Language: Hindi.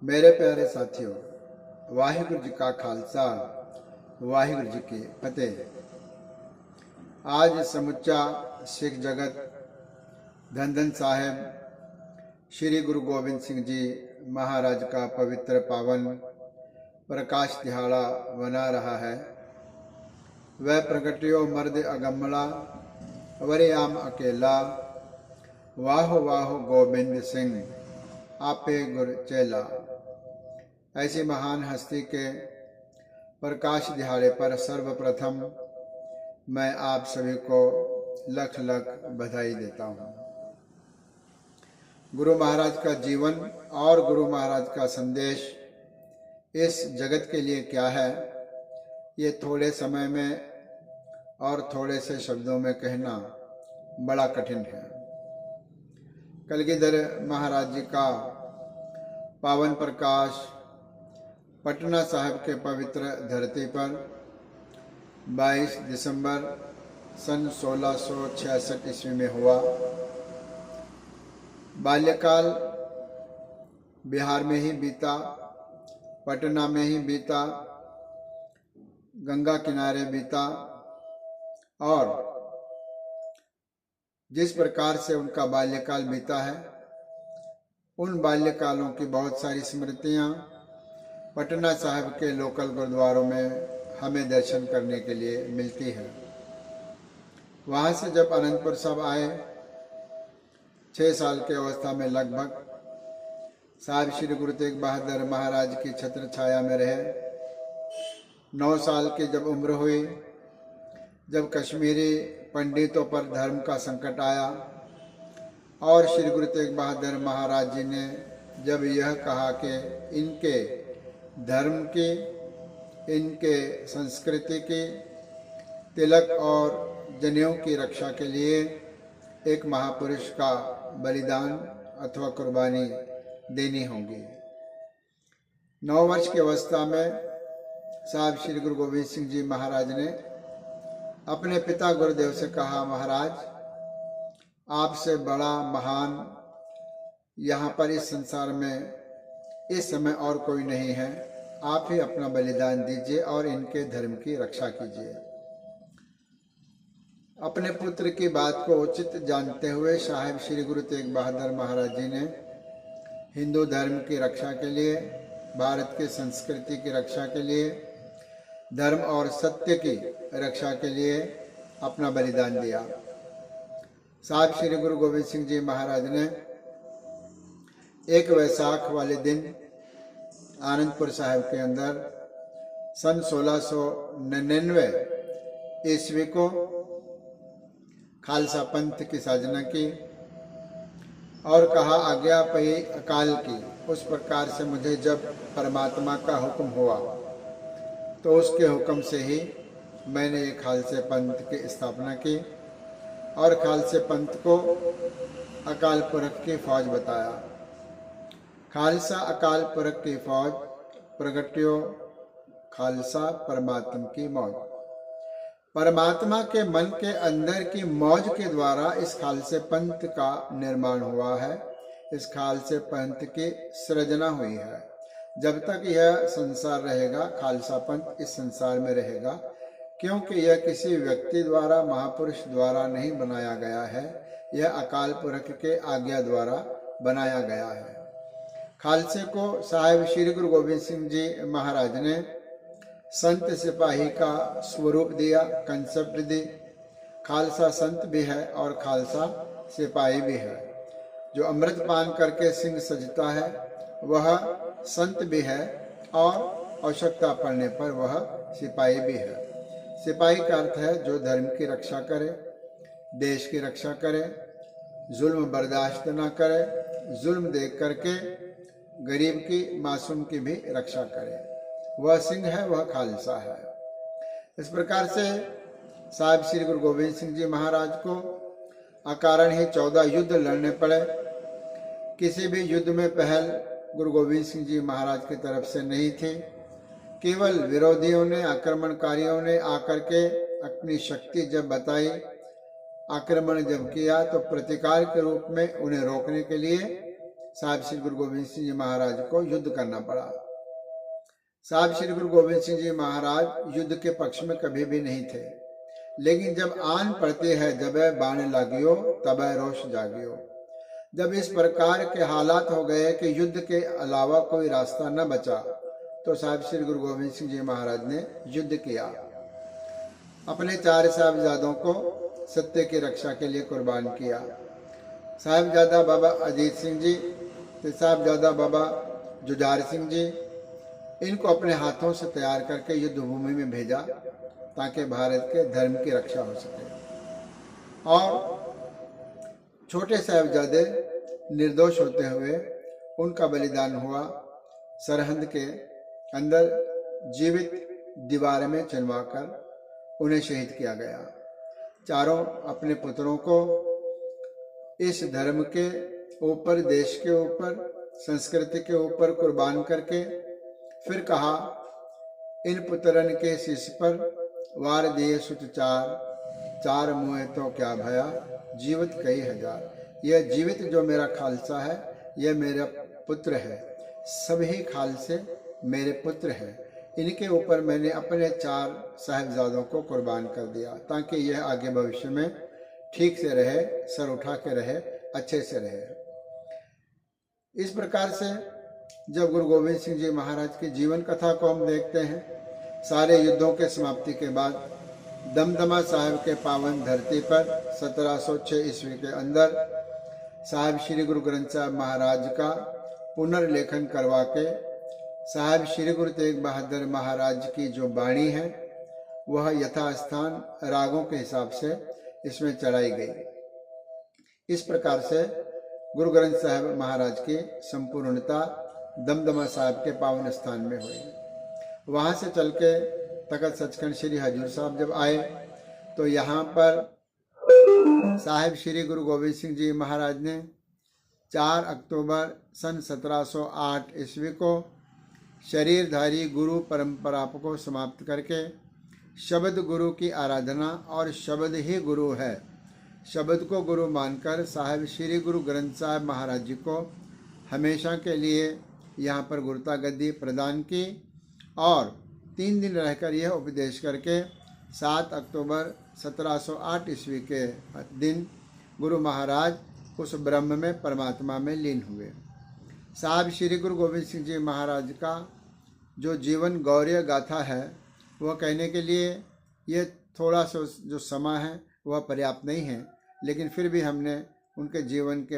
मेरे प्यारे साथियों, वाहिगुरु जी का खालसा, वाहिगुरु जी की फतेह। आज समुच्चा सिख जगत धन धन साहिब श्री गुरु गोबिंद सिंह जी महाराज का पवित्र पावन प्रकाश दिहाड़ा मना रहा है। वह प्रगटियो मर्द अगमला, वरियाम अकेला, वाहो वाहो गोबिंद सिंह आपे गुर चेला। ऐसी महान हस्ती के प्रकाश दिहाड़े पर सर्वप्रथम मैं आप सभी को लख लख बधाई देता हूँ। गुरु महाराज का जीवन और गुरु महाराज का संदेश इस जगत के लिए क्या है, ये थोड़े समय में और थोड़े से शब्दों में कहना बड़ा कठिन है। कलगीधर महाराज जी का पावन प्रकाश पटना साहिब के पवित्र धरती पर 22 दिसंबर सन 1666 ईस्वी में हुआ। बाल्यकाल बिहार में ही बीता, पटना में ही बीता, गंगा किनारे बीता और जिस प्रकार से उनका बाल्यकाल बीता है, उन बाल्यकालों की बहुत सारी स्मृतियां पटना साहिब के लोकल गुरुद्वारों में हमें दर्शन करने के लिए मिलती है। वहाँ से जब अनंतपुर साहब आए, 6 साल की अवस्था में लगभग, साहिब श्री गुरु तेग बहादुर महाराज की छत्र छाया में रहे। 9 साल की जब उम्र हुई, जब कश्मीरी पंडितों पर धर्म का संकट आया और श्री गुरु तेग बहादुर महाराज जी ने जब यह कहा कि इनके धर्म की, इनके संस्कृति की, तिलक और जनेऊ की रक्षा के लिए एक महापुरुष का बलिदान अथवा कुर्बानी देनी होगी। 9 वर्ष की अवस्था में साहब श्री गुरु गोबिंद सिंह जी महाराज ने अपने पिता गुरुदेव से कहा, महाराज आपसे बड़ा महान यहाँ पर इस संसार में इस समय और कोई नहीं है, आप ही अपना बलिदान दीजिए और इनके धर्म की रक्षा कीजिए। अपने पुत्र की बात को उचित जानते हुए साहिब श्री गुरु तेग बहादुर महाराज जी ने हिंदू धर्म की रक्षा के लिए, भारत की संस्कृति की रक्षा के लिए, धर्म और सत्य की रक्षा के लिए अपना बलिदान दिया। साहिब श्री गुरु गोबिंद सिंह जी महाराज ने एक वैसाख वाले दिन आनंदपुर साहिब के अंदर सन 1699 ईस्वी को खालसा पंथ की साधना की और कहा, आज्ञा पई अकाल की। उस प्रकार से मुझे जब परमात्मा का हुक्म हुआ तो उसके हुक्म से ही मैंने ये खालसे पंथ की स्थापना की और खालसे पंथ को अकाल पुरख की फौज बताया। खालसा अकाल पुरख की फौज, प्रगट्यो खालसा परमात्मा की मौज। परमात्मा के मन के अंदर की मौज के द्वारा इस खालसे पंथ का निर्माण हुआ है, इस खालसे पंथ की सृजना हुई है। जब तक यह संसार रहेगा, खालसा पंथ इस संसार में रहेगा, क्योंकि यह किसी व्यक्ति द्वारा, महापुरुष द्वारा नहीं बनाया गया है, यह अकाल पुरख के आज्ञा द्वारा बनाया गया है। खालसे को साहिब श्री गुरु गोबिंद सिंह जी महाराज ने संत सिपाही का स्वरूप दिया, कंसेप्ट दी। खालसा संत भी है और खालसा सिपाही भी है। जो अमृत पान करके सिंह सजता है वह संत भी है और आवश्यकता पड़ने पर वह सिपाही भी है। सिपाही का अर्थ है जो धर्म की रक्षा करे, देश की रक्षा करे, जुल्म बर्दाश्त न करे, जुल्म देख करके गरीब की, मासूम की भी रक्षा करे, वह सिंह है, वह खालसा है। इस प्रकार से साहिब श्री गुरु गोबिंद सिंह जी महाराज को अकारण ही 14 युद्ध लड़ने पड़े। किसी भी युद्ध में पहल गुरु गोबिंद सिंह जी महाराज की तरफ से नहीं थी। केवल विरोधियों ने, आक्रमणकारियों ने आकर के अपनी शक्ति जब बताई, आक्रमण जब किया, तो प्रतिकार के रूप में उन्हें रोकने के लिए साहिब श्री गुरु गोविंद सिंह जी महाराज को युद्ध करना पड़ा। साहिब श्री गुरु गोविंद सिंह जी महाराज युद्ध के पक्ष में कभी भी नहीं थे, लेकिन जब आन पड़ती है जब बाण लागियो तब रोष जागियो। जब इस प्रकार के हालात हो गए कि युद्ध के अलावा कोई रास्ता न बचा, तो साहिब श्री गुरु गोविंद सिंह जी महाराज ने युद्ध किया। अपने 4 साहिबजादों को सत्य की रक्षा के लिए कुर्बान किया। साहिबजादा बाबा अजीत सिंह जी, साहिबजादा बाबा जुझार सिंह जी, इनको अपने हाथों से तैयार करके युद्ध भूमि में भेजा ताकि भारत के धर्म की रक्षा हो सके। और छोटे साहिबजादे निर्दोष होते हुए उनका बलिदान हुआ। सरहंद के अंदर जीवित दीवार में चिनवाकर उन्हें शहीद किया गया। चारों अपने पुत्रों को इस धर्म के ऊपर, देश के ऊपर, संस्कृति के ऊपर कुर्बान करके फिर कहा, इन पुत्रन के शीश पर वार दिए सुत चार मुँह तो क्या भया, जीवित कई हजार। यह जीवित जो मेरा खालसा है, यह मेरा पुत्र है, सभी खालसे मेरे पुत्र हैं। इनके ऊपर मैंने अपने 4 साहिबजादों को कुर्बान कर दिया ताकि यह आगे भविष्य में ठीक से रहे, सर उठा के रहे, अच्छे से रहे। इस प्रकार से जब गुरु गोविंद सिंह जी महाराज की जीवन कथा को हम देखते हैं, सारे युद्धों के समाप्ति के बाद दमदमा साहिब के पावन धरती पर 1706 ईस्वी के अंदर साहिब श्री गुरु ग्रंथ साहिब महाराज का पुनर्लेखन करवा के साहिब श्री गुरु तेग बहादुर महाराज की जो बाणी है वह यथास्थान रागों के हिसाब से इसमें चढ़ाई गई। इस प्रकार से गुरु ग्रंथ साहिब महाराज की संपूर्णता दमदमा साहिब के पावन स्थान में हुई। वहां से चल के तखत सचखंड श्री हजूर साहब जब आए तो यहाँ पर साहिब श्री गुरु गोविंद सिंह जी महाराज ने 4 अक्टूबर सन 1708 ईस्वी को शरीरधारी गुरु परंपरा को समाप्त करके शब्द गुरु की आराधना और शब्द ही गुरु है, शब्द को गुरु मानकर साहिब श्री गुरु ग्रंथ साहिब महाराज जी को हमेशा के लिए यहाँ पर गुरुता गद्दी प्रदान की और 3 दिन रहकर यह उपदेश करके 7 अक्टूबर 1708 ईस्वी के दिन गुरु महाराज उस ब्रह्म में परमात्मा में लीन हुए। साहिब श्री गुरु गोविंद सिंह जी महाराज का जो जीवन गौर्य गाथा है वह कहने के लिए ये थोड़ा सा जो समय है वह पर्याप्त नहीं है, लेकिन फिर भी हमने उनके जीवन के